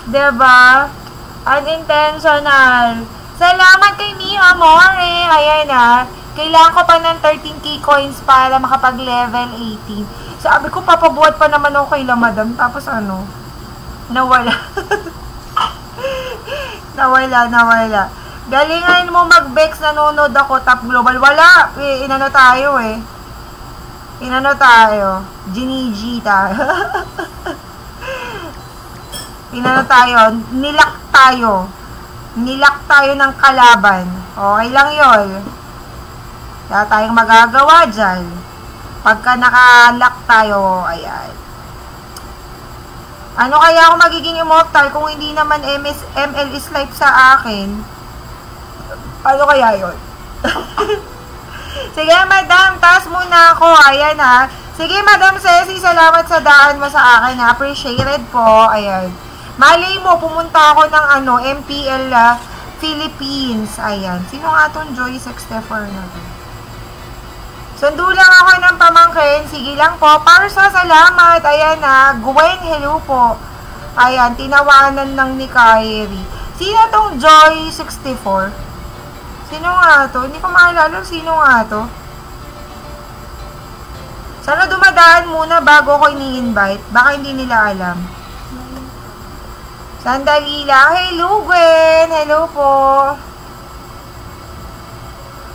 Diba? Unintentional. Salamat kay Mia Amore. Ayan na. Kailangan ko pa ng 13k coins para makapag-level 18. Sabi ko, papabuhat pa naman ako kay La Madam. Tapos ano? Nawala. nawala. Galingan mo mag-bex, nanonood ako, top global. Wala. Inano tayo eh. Ginigi tayo. Nilak tayo ng kalaban. Okay lang yun. Wala tayong magagawa dyan. Pagka nakalak tayo, ayan. Ano kaya ako magiging immortal kung hindi naman ML is life sa akin? Ano kaya yun? Sige, Madam, taas muna ako. Ayan ha. Sige, Madam Ceci, salamat sa daan mo sa akin. Appreciated po. Ayan. Malay mo, pumunta ako ng MPL Philippines. Ayan. Sino nga itong Joy 64 na to? Sundo lang ako ng pamangkin. Sige lang po. Parsa, salamat. Ayan na. Gwen, hello po. Ayan, tinawanan ng ni Kyrie. Sino tong Joy 64? Sino nga to? Hindi ko maalala. Sino nga to? Sana dumadaan muna bago ko ini-invite. Baka hindi nila alam. Sandali lang. Hello, Gwen. Hello po.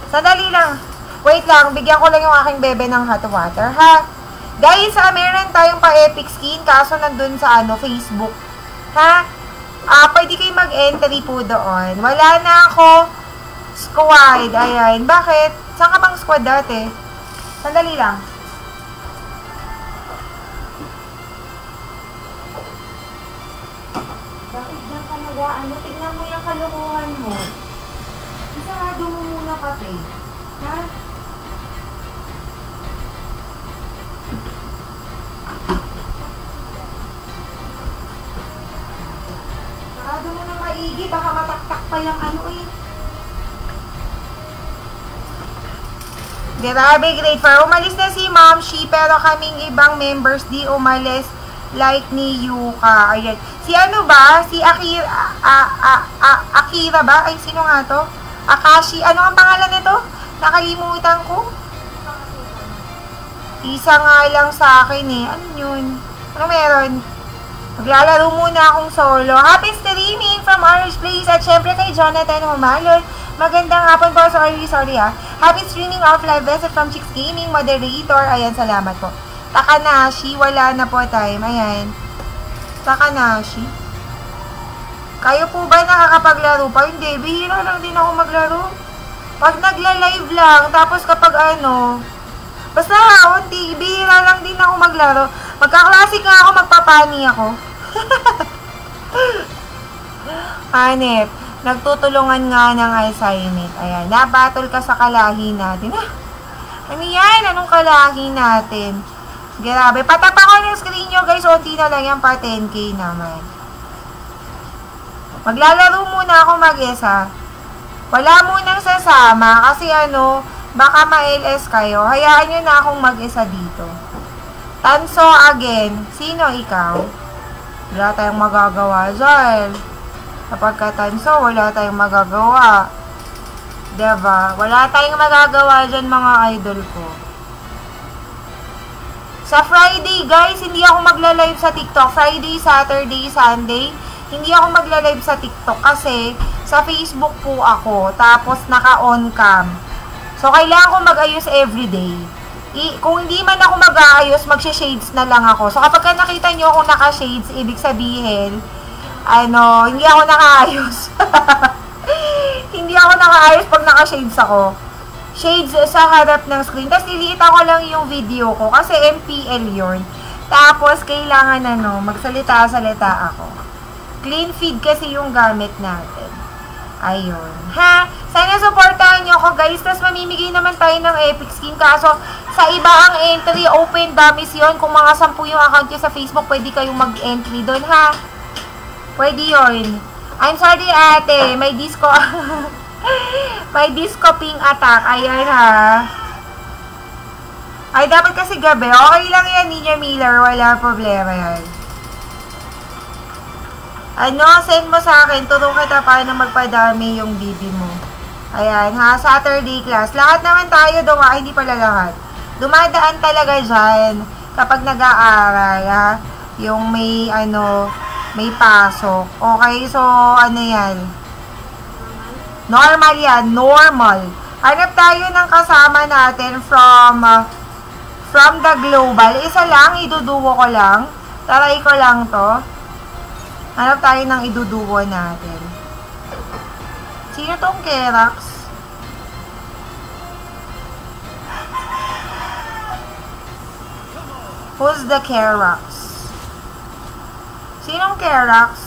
Sandali lang. Wait lang, bigyan ko lang yung aking bebe ng hot water, ha? Guys, meron tayong pa-epic skin, kaso nandun sa Facebook. Ha? Pwede kayo mag-entry po doon. Wala na ako squad. Ayan. Bakit? Saan ka bang squad dati? Sandali lang. Bakit dyan ka nag-ano? Tignan mo yung kalukuhan mo. Isarado mo muna kape. Ha? Sarado mo na maigi, baka mataktak pa yung Grabe, grade 4. Umalis na si Ma'am Shi, pero kaming ibang members di umalis like ni Yuka. Ayan. Si ano ba? Si Akira, Akira ba? Ay, sino nga to? Akashi. Ano ang pangalan nito? Nakalimutan ko. Isa nga lang sa akin eh. Ano yun? Ano meron? Maglalaro muna akong solo. Happy streaming from Irish Place. At syempre kay Jonathan Humalon. Magandang hapon po. Sorry ha. Happy streaming off live visit from Chicks Gaming moderator. Ayan, salamat po. Takanashi. Wala na po time. Ayan. Takanashi. Kayo po ba nakakapaglaro pa? Hindi. Bihira lang din ako maglaro. Pag nagla-live lang. Tapos kapag basta unti. Bihira lang din ako maglaro. Magka-classic nga ako. Magpapani ako. Hanep. Nagtutulungan nga ng assignment. Ayan. Nabattle ka sa kalahi natin. Ano yan? Anong kalahi natin? Grabe. Patapa ko ng screen nyo guys. Unti na lang yan pa 10k naman. Maglalaro muna ako mag-isa. Wala munang sasama. Kasi baka ma-LS kayo. Hayaan nyo na akong mag-isa dito. Tanso again. Sino ikaw? Wala tayong magagawa dyan. Kapag katanso, wala tayong magagawa. Diba? Wala tayong magagawa dyan mga idol ko. Sa Friday, guys, hindi ako magla-live sa TikTok. Friday, Saturday, Sunday, hindi ako magla-live sa TikTok kasi sa Facebook po ako. Tapos, naka-on cam. So, kailangan ko mag-ayos everyday. Kung hindi man ako mag-aayos, mag-shades na lang ako. So, kapag nakita nyo akong naka-shades, ibig sabihin, hindi ako nakaayos. Hindi ako nakaayos pag naka-shades ako. Shades sa harap ng screen. Tapos, iliita ko lang yung video ko. Kasi MPL yun. Tapos, kailangan magsalita-salita ako. Clean feed kasi yung gamit natin. Ayun. Ha? Sana supportahan nyo ako, guys. Tapos, mamimigay naman tayo ng epic skin. Kaso, sa iba ang entry, open dummies yun. Kung mga 10 yung account nyo sa Facebook, pwede kayong mag-entry doon, ha? Pwede yun. I'm sorry, ate. May disco. May disco ping attack. Ayan, ha. Ay, dapat kasi gabi. Okay lang yan, Ninja Miller. Wala problema yan. Send mo sa akin. Turo kita paano magpadami yung bibi mo. Ayan, ha? Saturday class. Lahat naman tayo hindi pala lahat. Dumadaan talaga dyan kapag nag-aaral, ha? Yung may, may pasok. Okay, so, yan? Normal yan. Normal. Hanap tayo ng kasama natin from the global. Isa lang, iduduwo ko lang. Taray ko lang to. Hanap tayo ng iduduwo natin. Sino tong Kerax? Who's the Kerax? Sinong Kerax?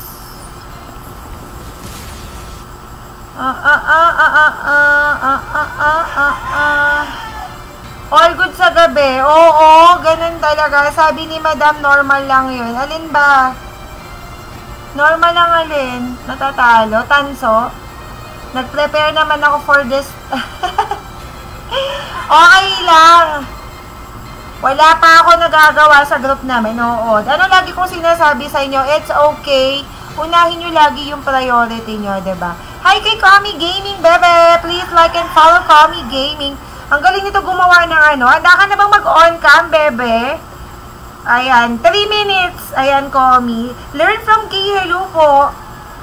All good sa gabi. Oo, ganun talaga. Sabi ni Madam, normal lang yun. Alin ba? Normal lang alin? Natatalo? Tanso? Nag-prepare naman ako for this. Okay lang. Wala pa ako nagagawa sa group namin. Oo. Ano lagi kong sinasabi sa inyo? It's okay. Unahin nyo lagi yung priority nyo, diba? Hi kay Kami Gaming, bebe! Please like and follow Kami Gaming. Ang galing nito gumawa ng Handa ka na bang mag-on cam, bebe? Ayan, 3 minutes. Ayan, Kami. Learn from Kay, hello po.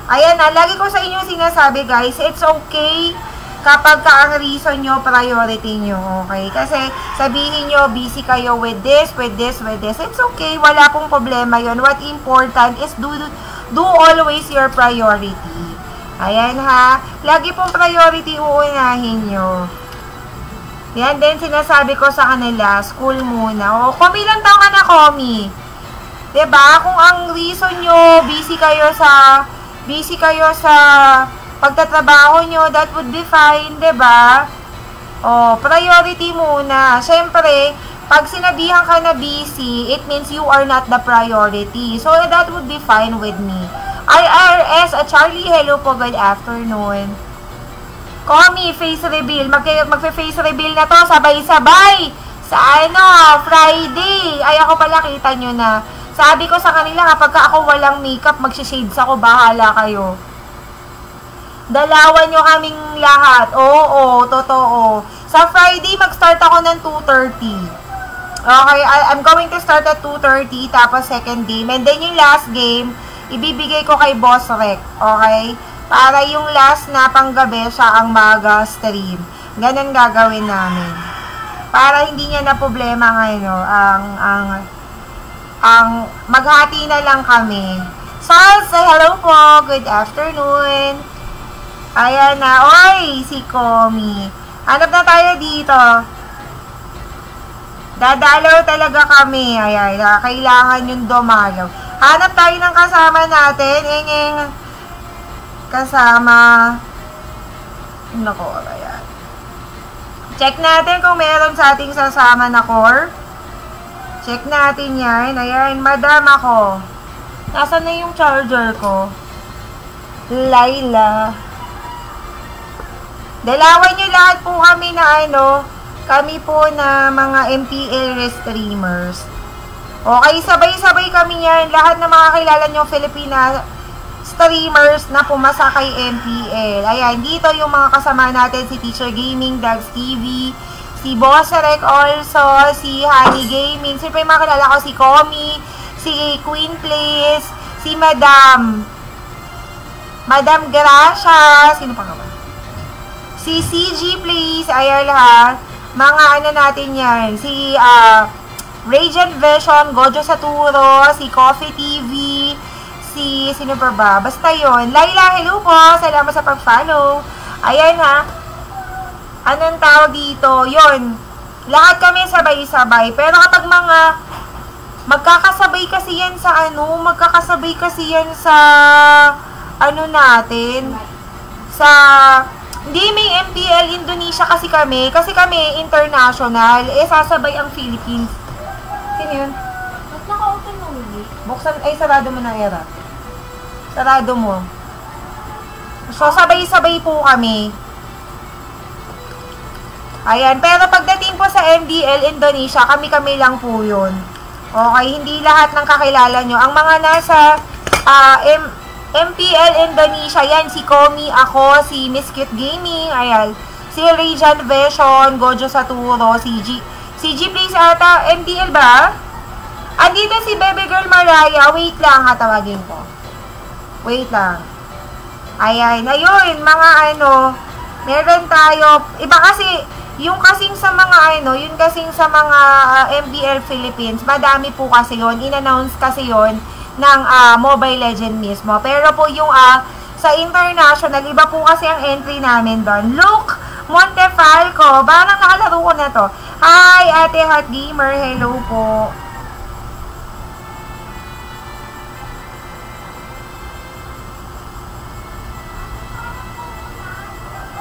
Ayan na, lagi ko sa inyo sinasabi, guys, it's okay kapag ang reason nyo, priority nyo, okay? Kasi sabihin nyo, busy kayo with this. It's okay, wala pong problema yon. What important is do always your priority. Ayan ha. Lagi pong priority uunahin nyo. Yan din sinasabi ko sa kanila, school muna. O, Komi lang taon ka na, Komi. Diba? Kung ang reason nyo, busy kayo sa pagtatrabaho nyo, that would be fine, diba? O, priority muna. Siyempre, pag sinabihan ka na busy, it means you are not the priority. So, that would be fine with me. IRS at Charlie, hello po, good afternoon. Komi, face reveal. Magpe-face reveal na to, sabay-sabay. Sa Friday. Ay, ako pala, kita nyo na. Sabi ko sa kanila, kapag ako walang makeup, magsishades ako, bahala kayo. Dalawan nyo kaming lahat. Oo, totoo. Sa Friday, mag-start ako ng 2:30. Okay, I'm going to start at 2:30, tapos second game. And then yung last game, ibibigay ko kay Boss Rec. Okay? Para yung last na panggabi siya ang mag-stream. Ganun gagawin namin. Para hindi niya na problema ang maghati na lang kami. Sal, say hello po. Good afternoon. Ayan na. Oy, si Komi. Hanap na tayo dito. Dadalaw talaga kami. Ayan, kailangan yung dumalaw. Hanap tayo ng kasama natin. Kasama. Nako, ayan. Check natin kung meron sa ating sasama na core. Check natin yan. Ayan, madam ako. Nasaan na yung charger ko? Laila. Dalawan nyo lahat po kami na kami po na mga MPL streamers. Okay, sabay-sabay kami yan. Lahat na makakilala nyo Filipina streamers na pumasa kay MPL. Ayan, dito yung mga kasama natin, si Teacher Gaming, Dags TV, si Boss Rec also, si Honey Gaming. Siyempre makilala ko si Komi, si Queen Place, si Madam Gracia, sino pa nga ba? Si CG Place, ayan lahat. Mga natin yan. Si Radiant Vision, Gojo Saturo, si Coffee TV, si sino pa ba? Basta yon. Laila, hello po. Salamat sa pag-follow. Ayan ha. Anong tawag dito? Yon. Lahat kami sabay-sabay. Pero kapag magkakasabay kasi yan sa natin. Hindi, may MPL Indonesia kasi kami international. Sasabay ang Philippines. Sino yun? Ba't naka-open mo, Willie? Buksan, sarado mo na, Era. Sarado mo. So, sabay-sabay po kami. Ayan, pero pagdating po sa MDL Indonesia, kami-kami lang po yun. Okay, hindi lahat ng kakilala nyo. Ang mga nasa MPL Indonesia, yan, si Komi, ako, si Miss Cute Gaming, ayan, si Rejan Vision, Gojo Saturo, si G please ata, MPL ba? Andito si Baby Girl Mariah, wait lang, tawagin ko. Wait lang. Ayan, ayun, mga ano, meron tayo, iba kasi, yung kasing sa mga ano, yun kasing sa mga MPL Philippines, madami po kasi yun, in-announce kasi yun, ng Mobile Legend mismo. Pero po yung sa international, iba po kasi ang entry namin doon. Luke Montefalco, parang nakalaro ko na to. Hi, Ate Hot Gamer, hello po.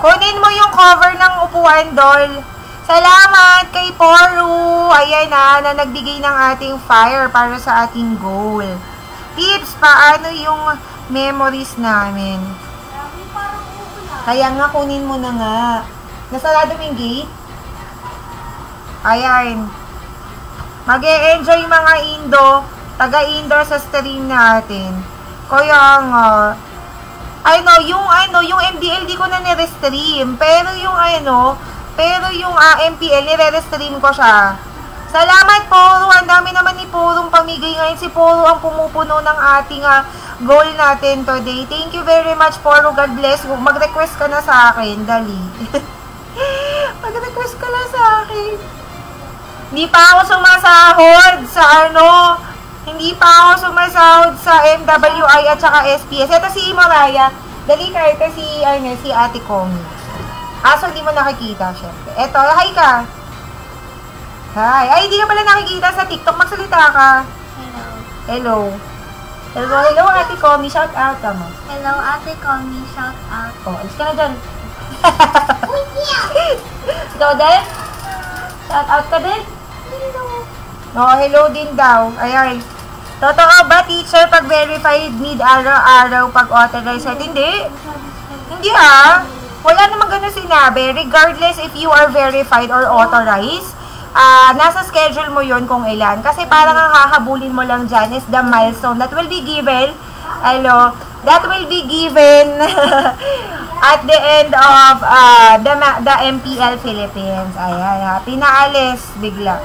Kunin mo yung cover ng upuan, Dol. Salamat kay Poru. Ayan na nagbigay ng ating fire para sa ating goal. Tips, paano yung memories namin? Kaya nga, kunin mo na nga. Nasarado mo yung gate? Ayan. Mag-e-enjoy mga Indo, taga-indoor sa stream natin. Kaya nga, yung MDL di ko na nire-stream. Pero yung MPL, nire-stream ko siya. Salamat, Poro. Ang dami naman ni Porong pamigay ngayon. Si Poro ang pumupuno ng ating goal natin today. Thank you very much, Poro. God bless. Mag-request ka na sa akin. Dali. Mag-request ka na sa akin. Hindi pa ako sumasahod sa hindi pa ako sumasahod sa MWI at saka SPS. Ito si Mariah. Dali ka. Ito si Ate Komi. So hindi mo nakikita, syempre. Ito, hi ka. Hi. Ay, hindi ka pala nakikita sa TikTok. Magsalita ka. Hello. Hello, Ate Komi. Shout out ka mo. Hello, Ate Komi. Shout out. Alis ka na dyan. Ikaw din? Shout out ka din? Hello din daw. Ayan. Totoo ba, teacher, pag verified need araw-araw pag authorized? Hindi. Hindi Wala namang ganun sinabi. Regardless if you are verified or authorized, nasa schedule mo yon kung ilan. Kasi parang ang hahabulin mo lang dyan is the milestone that will be given, at the end of the MPL Philippines. Ayan, pinaalis bigla.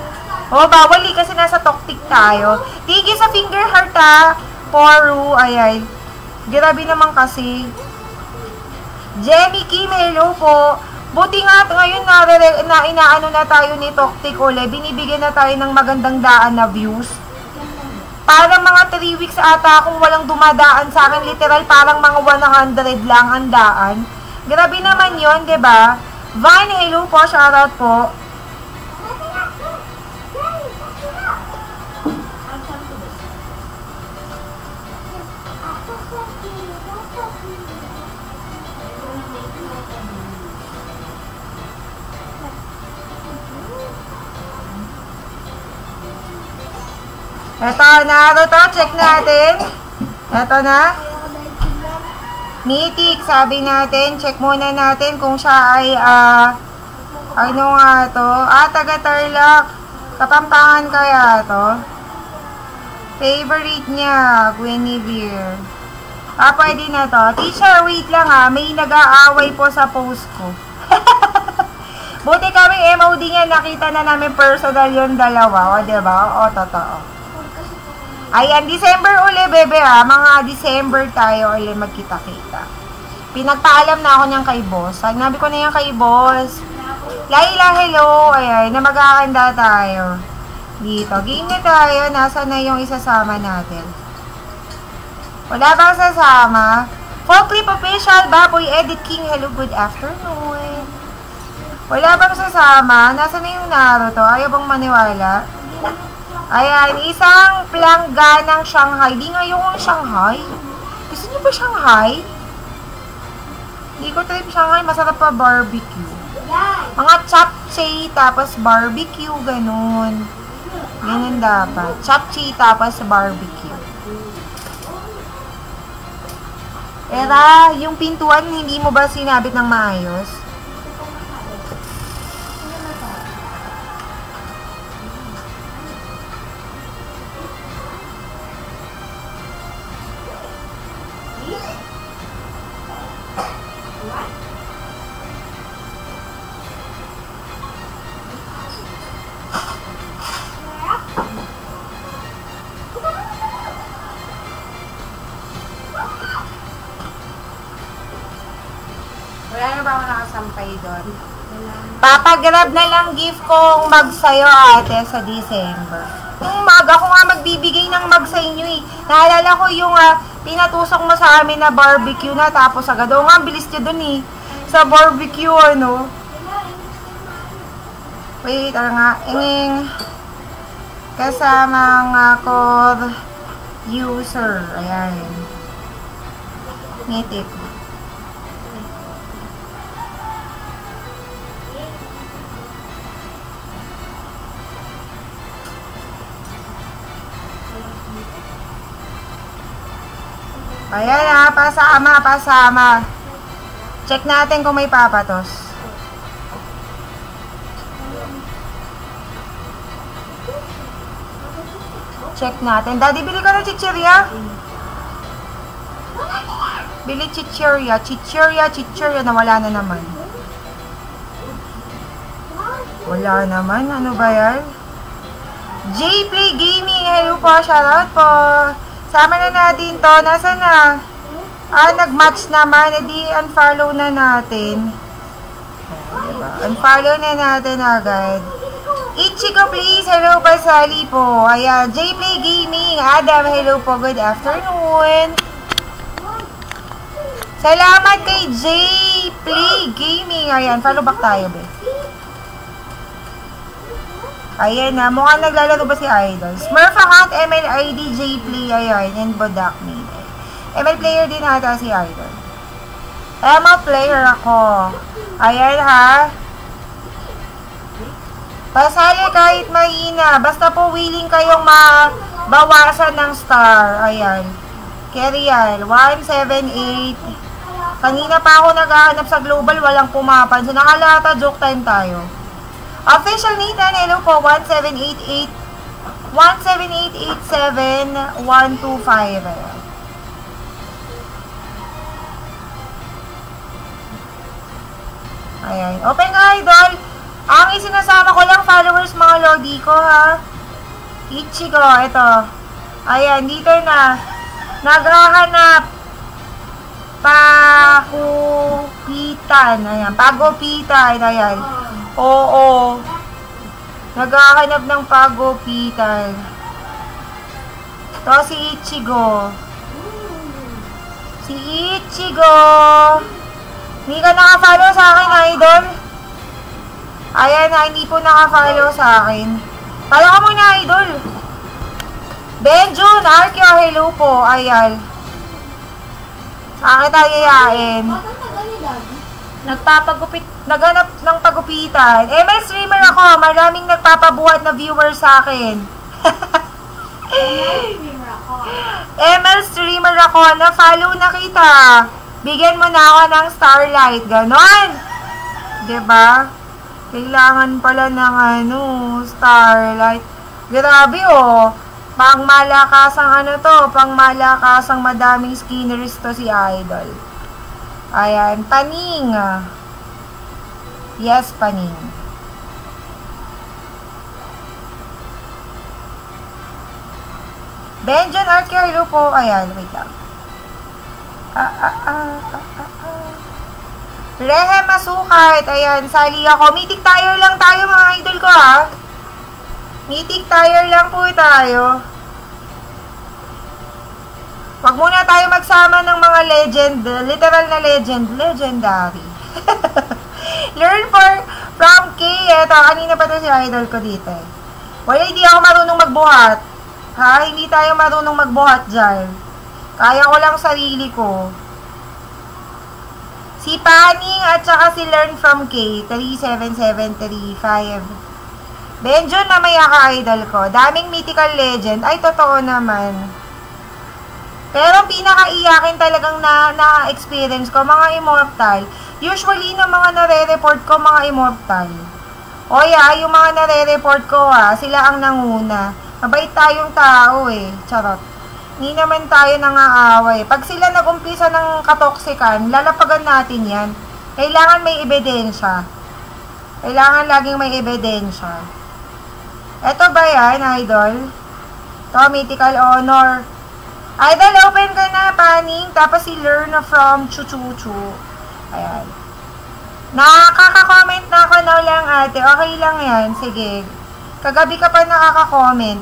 Bawal kasi nasa toktik tayo. Thank you sa finger heart Poru. Ayan. Grabe naman kasi. Jenny Kim, hello po. Buti nga ngayon inaano na tayo ni Toktik uli. Binibigyan na tayo ng magandang daan na views. Parang mga 3 weeks ata kung walang dumadaan sa akin. Literal, parang mga 100 lang ang daan. Grabe naman yon, 'di ba? Vine, hello po. Shoutout po. Eto, Naruto, check natin. Eto na. Mythic, sabi natin, check muna natin kung siya ay, ano nga to? Taga Tarlac. Kapampangan kaya to? Favorite niya, Guinevere. Pwede na to. Teacher, wait lang may nag-aaway po sa post ko. Buti kami MOD nga, nakita na namin personal yung dalawa. Diba? Totoo. Ayan, December uli, bebe Mga December tayo uli magkita-kita. Pinagpaalam na ako niyang kay boss. Sinabi ko na yan kay boss. Laila, hello. Ayan, na magkakanda tayo. Dito. Game na tayo. Nasaan na yung isasama natin? Wala bang sasama? Full clip official, Baboy Edit King. Hello, good afternoon. Wala bang sasama? Nasaan na yung Naruto? Ayaw bang maniwala? Ayan, isang planggana ng Shanghai. Di nga yung Shanghai. Gusto niyo ba Shanghai? Hindi ko trip Shanghai. Masarap pa barbecue. Mga chapchae tapos barbecue. Ganun. Ganun dapat. Chapchae tapos barbecue. Yung pintuan, hindi mo ba sinabit ng maayos? Wala na ba ako nakasampay doon? Papagrab na lang gift kong mag sa'yo, ate, sa December. Yung mag, ako nga magbibigay ng mag sa inyo eh. Naalala ko yung pinatusok mo sa amin na barbecue na, tapos agad. O nga, bilis niya dun eh. Sa barbecue, ano. Wait, nga. Inging. Kasama nga ko user. Ayan. Ngitik. Ayan pasama. Check natin kung may papatos. Check natin. Daddy, bili ka ng chichirya? Bili chichirya. Chichirya. Nawala na naman. Wala naman. Ano ba yan? JPlay Gaming. Hello po. Shoutout po. Sama na natin to. Nasaan na? Nag-match naman. Edi, unfollow na natin. Diba? Unfollow na natin agad. Ichigo, please. Hello, Pasali po. Ayan. JPlay Gaming. Adam, hello po. Good afternoon. Salamat kay JPlay Gaming. Ayan. Follow back tayo, be. Ayan na, mukhang naglalaro ba si Idol? Smurf account, ML ID, JPlay, ayan, and Bodak me. ML player din ata si Idol. ML player ako. Ayan ha. Pasali kahit mahina. Basta po willing kayong mabawasan ng star. Ayan. Kerial, 178. Kanina pa ako naghahanap sa global, walang pumapansin. Nakalata, joke time tayo. Official Nathan, hello po, 1788 17887 125. Ayan. Open Idol. Ang isinasama ko lang followers mga lodi ko ha. Ichigo, ito. Ayan, dito na. Naghahanap. Pagupitan. Ayan, pagupitan. Ayan. Oo. Naghahanap ng pagupitan. Ito si Ichigo. Si Ichigo. Hindi ka naka-follow sa akin, Idol? Ayan na, hindi po naka-follow sa akin. Follow ka muna, Idol. Benjun, Arkeo, hello po. Ayan. Akin tayo yayain. Naghanap ng pagupitan. ML streamer ako. Maraming nagpapabuhat na viewers sa akin. ML streamer ako. Na-follow na kita. Bigyan mo na ako ng starlight. Ganon. Diba? Kailangan pala ng starlight. Grabe oh. Pangmalakasang pangmalakasang madaming skinners to si Idol. Ayan, Paning. Yes, Paning. Benjon Arkeo, hello po. Ayan, wait lang. Rehe Masukat. Ayan, sali ako. Mythic tire lang tayo mga idol ko ha. Mythic tire lang po tayo. Wag muna tayo magsama ng mga legend, literal na legendary. Learn from K. Eto, kanina pa to si idol ko dito. Wala, hindi ako marunong magbuhat. Ha? Hindi tayo marunong magbuhat dyan. Kaya ko lang sarili ko. Si Paning at saka si Learn from K. 37735. Benjon na may idol ko. Daming mythical legend. Ay, totoo naman. Pero pinaka-iyakin talagang na-experience ko, mga immortal. Usually, na mga nare-report ko, mga immortal. O yeah, yung mga nare-report ko sila ang nanguna. Mabait tayong tao eh. Charot. Hindi naman tayo nangaaway. Pag sila nag-umpisa ng katoksikan, lalapagan natin yan. Kailangan may ebidensya. Kailangan laging may ebidensya. Eto ba yan, idol? Ito, mythical honor. Idol, open ka na, Paning. Tapos si Learn from Chuchuchu. Ayan. Nakaka-comment na ako na lang, ate. Okay lang yan. Sige. Kagabi ka pa nakaka-comment.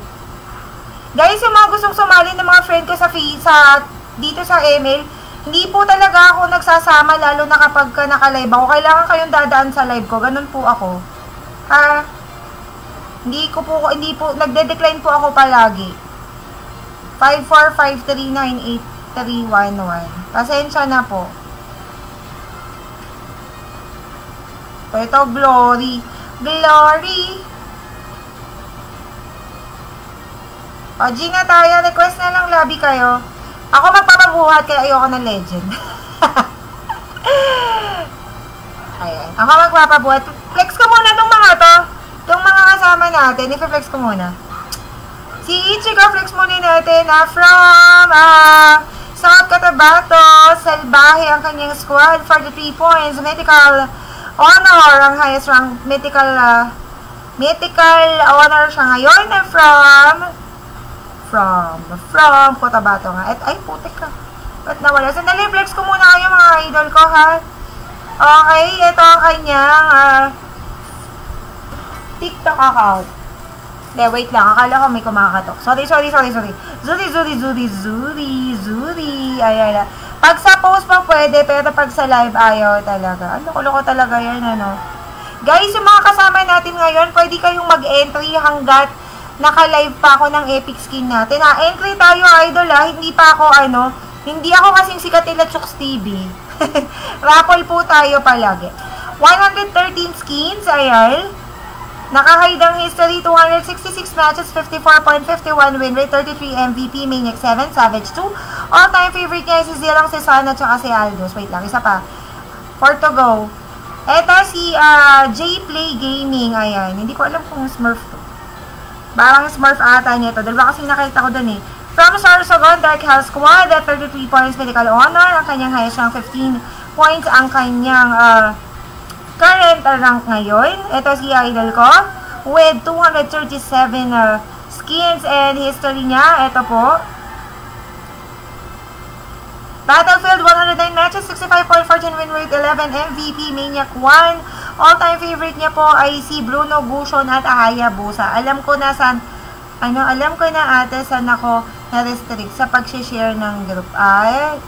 Guys, yung mga gustong sumali ng mga friend ko dito sa email, hindi po talaga ako nagsasama, lalo na kapag naka-live ako. Kailangan kayong dadaan sa live ko. Ganun po ako. Ha? Hindi po, nagde-decline po ako palagi. 545398311. Pasensya na po. Ito, Glory. Glory! O, Gina tayo. Request na lang lobby kayo. Ako magpapabuhat kaya ayoko ng legend. Ayan. Ako magpapabuhat. Flex ko muna itong mga to. Itong mga kasama natin. I-flex ko muna. Si Ichigo, flex muna natin from South Cotabato. Salbahe ang kanyang squad for the 3 points. Mythical honor. Ang highest rank. Mythical honor siya ngayon. From Cotabato nga. Ay, putik ka. Ba't nawala? Sandali, flex ko muna kayo mga idol ko, ha? Okay, ito ang kanyang TikTok account. Hindi, wait lang. Akala ko may kumakatok. Sorry. Zuri. Ayan. Pag sa post pa pwede, pero pag sa live ayaw talaga. Loko-loko talaga yan, ano? Guys, yung mga kasama natin ngayon, pwede kayong mag-entry hanggat naka-live pa ako ng Epic Skin natin. Entry tayo, idol, Hindi pa ako, hindi ako kasing sikat nila Chooks TV. Raffle po tayo palagi. 113 skins, ayan. Naka-hide history, 266 matches, 54.51 win rate, 33 MVP, Maniac 7, Savage 2. All-time favorite niya si Zilang, si Sana, tsaka si Aldos. Wait lang, isa pa. 4 to go. Eto si J-Play Gaming, ayan. Hindi ko alam kung Smurf to. Parang Smurf ata niya to. Dalawa kasi nakita ko dun eh. From Sorsogon, Dark House Squad, 33 points, Medical Honor. Ang kanyang highest rank, 15 points. Ang kanyang current rank ngayon. Ito si idol ko. With 237 skins and history niya. Ito po. Battlefield, 109 matches, 65.14 win rate, 11 MVP, Maniac 1. All-time favorite niya po ay si Bruno Gushon at Hayabusa. Alam ko na ate saan ako na-restrict sa pag-share ng group. Ay,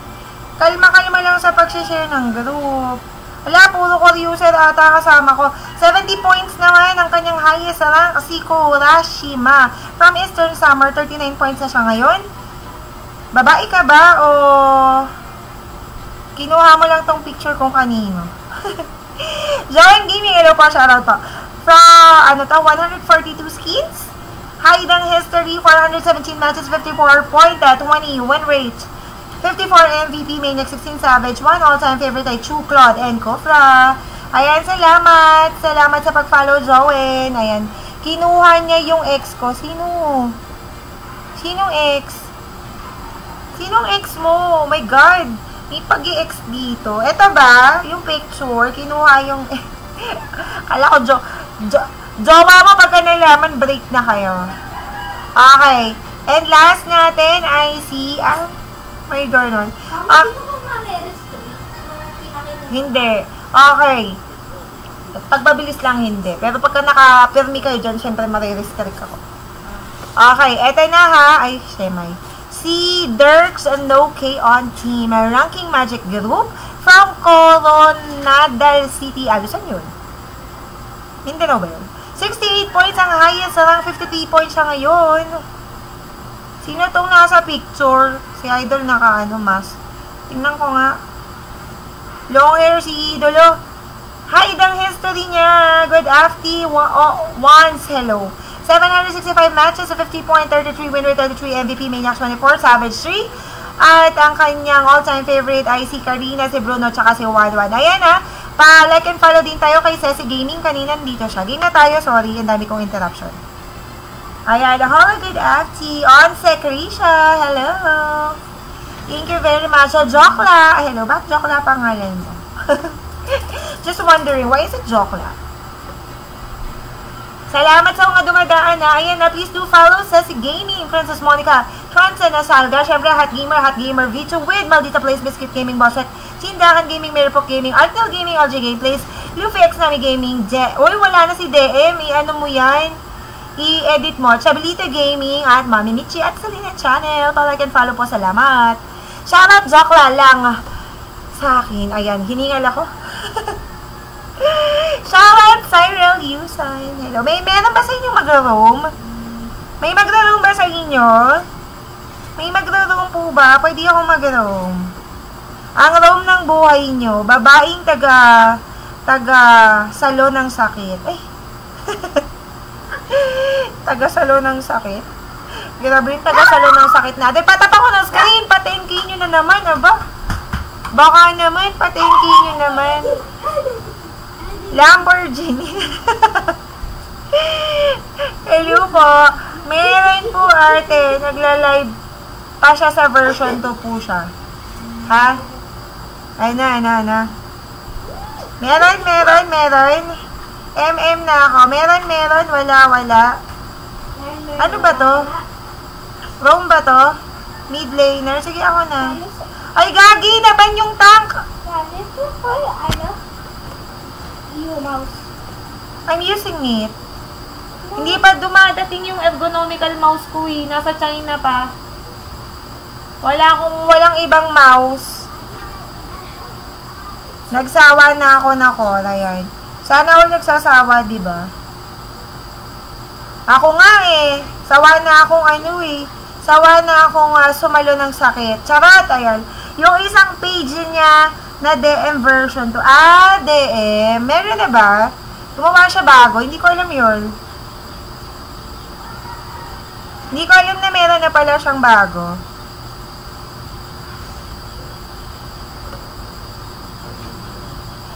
kalma lang sa pag-share ng group. Wala, puro Koryuser ata kasama ko. 70 points naman ang kanyang highest rank, si Kurashima. From Eastern Summer, 39 points na siya ngayon. Babae ka ba o kinuha mo lang tong picture kung kanino? Join Gaming, hello po, shoutout po. From, 142 skins. Hide ang history, 417 matches, 54.20 win rate. 54 MVP, Maniac 16, Savage 1. All-time favorite ay Chu, Claude, and Kofra. Ayan, salamat. Salamat sa pag-follow, Joen. Ayan. Kinuha niya yung ex ko. Sinong ex? Sinong ex mo? Oh my God. May pag-i-ex dito. Ito ba? Yung picture. Kinuha yung... Kala ko, jowa mo pagka nalaman, break na kayo. Okay. And last natin ay si... may ganon. Hindi. Okay. Pagbabilis lang hindi. Pero pagka naka-permi kayo dyan, syempre marirestrict ako. Okay. Eto na ha. Ay, semay. Si Dirks and No K on team. Ranking Magic Group from Coronadal City. Saan yun? Hindi na ba yun? 68 points ang highest. Sarang 53 points siya ngayon. Sino itong nasa picture? Si Idol naka-mask. Tingnan ko nga. Long hair si Idolo. Hide ang history niya. Good afternoon. Once. Hello. 765 matches, 50.33 win rate, 33 MVP, Maniac 24, Savage 3. At ang kanyang all-time favorite ay si Karina, si Bruno, tsaka si Wadwan. Ayan pa-like and follow din tayo kay Ceci Gaming. Kanina dito siya. Game na tayo, sorry, ang dami kong interruption. Ayan, hello, good afternoon. On Secretia, hello. Thank you very much. Jokla, hello, ba't Jokla pangalan mo? Just wondering, why is it Jokla? Salamat sa mga dumadaan Ayan na, please do follow Ceci Gaming, Princess Monica, Transen Asalga, syempre Hot Gamer, V2 with Maldita Plays, Biscuit Gaming, Bossek, Tindahan Gaming, Meripok Gaming, Artel Gaming, LG Gameplays, Luffy X Nami Gaming. Uy, wala na si DM. I-ano mo yan? I-edit mo. Chabelita Gaming at Mami Michi at Salina Channel. Para can follow po. Salamat. Shoutout Jokla lang sa akin. Ayan, hiningal ako. Shoutout Cyril Yusan. Hello. Meron ba sa inyo mag-roam? May mag-roam ba sa inyo? May mag-roam po ba? Pwede ako mag-roam. Ang roam ng buhay nyo, babaeng taga salon ng sakit. Ay. Taga salon ng sakit. Grabe yung taga salon ng sakit natin. Patapa ko ng screen. Pa-10K nyo na naman, aba. Baka naman, pa-10K nyo naman. Lamborghini. Hello po. Meron po ate, nagla-live pa siya sa version 2 po siya. Ha? Ay na. Meron. MM na ako. Meron. Wala. Ano ba to? Roam ba to? Mid laner. Sige, ako na. Ay, gagi! Naban yung tank! Mouse. I'm using it. Hindi pa dumadating yung ergonomical mouse ko eh. Nasa China pa. Walang ibang mouse. Nagsawa na ako na Cora yan. Sana ako nagsasawa, diba? Ako nga eh. Sawa na akong sumalo ng sakit. Charot, ayan. Yung isang page niya na DM version 2. DM. Meron na ba? Gumawa siya bago. Hindi ko alam yun. Hindi ko alam na meron na pala siyang bago.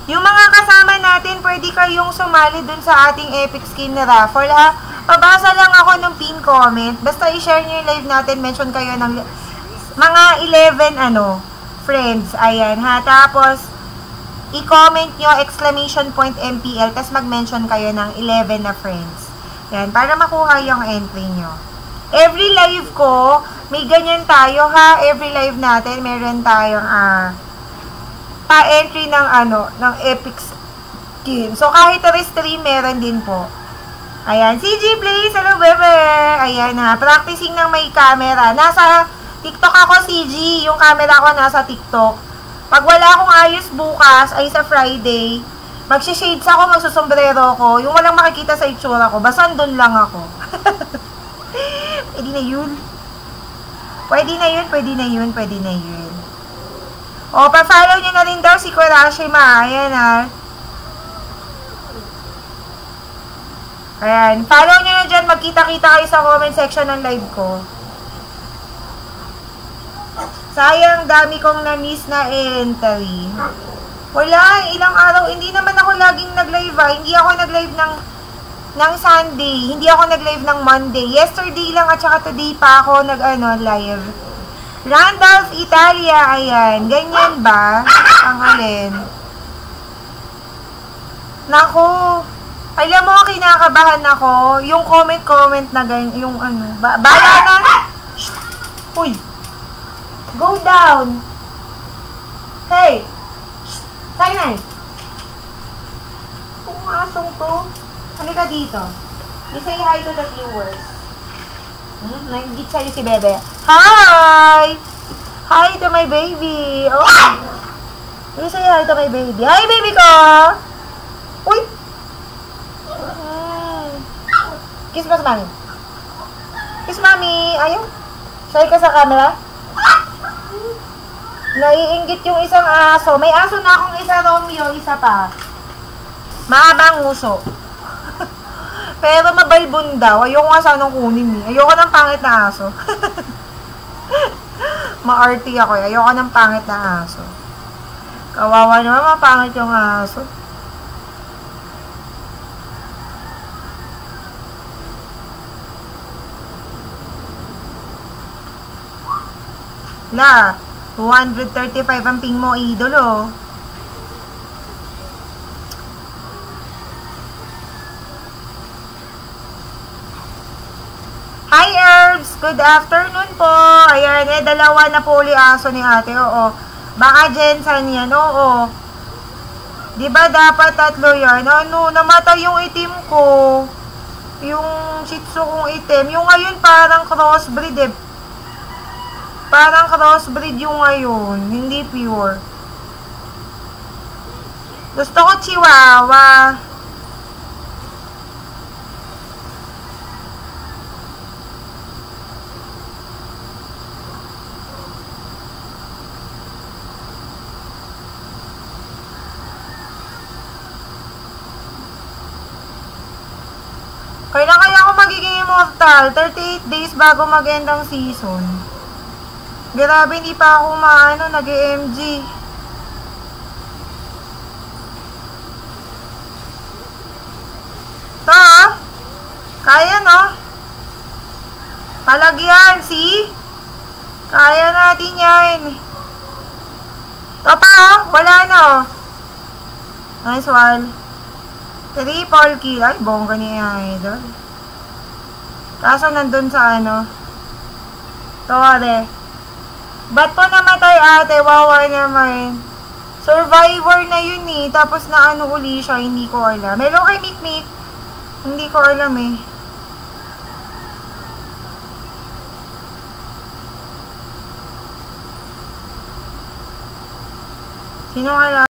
Yung mga kasama natin, pwede kayong sumali dun sa ating Epic Skin na raffle, ha? Pabasa lang ako ng pin comment. Basta i-share nyo yung live natin. Mention kayo ng mga 11, friends. Ayan, ha? Tapos, i-comment nyo, !MPL, tapos mag-mention kayo ng 11 na friends. Yan, para makuha yung entry nyo. Every live ko, may ganyan tayo, ha? Every live natin, meron tayong, pa-entry ng ng Epic Skin. So, kahit stream, meron din po. Ayan, CG Plays, hello, bebe. Ayan, ha, practicing ng may camera. Nasa TikTok ako, CG. Yung camera ko nasa TikTok. Pag wala akong ayos bukas, ay sa Friday, magsishades ako, magsusombrero ko. Yung walang makikita sa itsura ko, basta doon lang ako. Pwede na yun. O, pa-follow nyo na rin daw si Kurashima. Ayan, ha. Ayan. Follow nyo na dyan. Magkita-kita kayo sa comment section ng live ko. Sayang, dami kong na-miss na entry. Wala, ilang araw. Hindi naman ako laging nag-live, ha. Hindi ako nag-live ng Sunday. Hindi ako nag-live ng Monday. Yesterday lang at saka today pa ako live. Randolph, Italia, ayan. Ganyan ba? Ang alin. Naku. Alam mo, kinakabahan ako. Yung comment na ganyan. Yung bala na. Shh. Uy. Go down. Hey. Shh. Sainay. Kung asong to. Halika dito. You say hi to the viewers. Nagigit sa'yo si Bebe. Hi! Hi to my baby. Oh. You say hi to my baby. Hi, baby ko! Uy! Kiss mo sa mami. Kiss mami. Ayaw. Shy ka sa camera. Naiinggit yung isang aso. May aso na akong isa, Romeo. Isa pa. Mahabang uso. Pero mabalbon daw. Ayoko nga sanang kunin eh. Ayoko ng pangit na aso. Ma-arty ako eh. Ayoko ng pangit na aso. Kawawa naman, mapangit yung aso. La, 235 ang ping mo, idolo. Hi, Herbs! Good afternoon po. Ayan, dalawa na po uli aso ni ate. Oo. Baka Jensen yan. Oo. Di ba dapat 3 yan? Ano, namatay yung itim ko. Yung Shih Tzu kong itim. Yung ngayon parang crossbreed eh. Parang crossbreed yung ngayon. Hindi pure. Gusto ko Chihuahua. Kailan kaya ako magiging immortal? 38 days bago mag-end ang season. Grabe, hindi pa ako nag-MG. Ito, kaya, no? Palagyan, see? Kaya natin yan. Ito pa, wala na, oh. Nice one. Triple kill. Ay, bongga niya, idol. Kaso nandun sa Tore. Ba't po namatay ate? Wawa naman. Survivor na yun eh. Tapos na uli siya. Hindi ko alam. Hello kay Mikmik. Hindi ko alam eh. Sino kaya?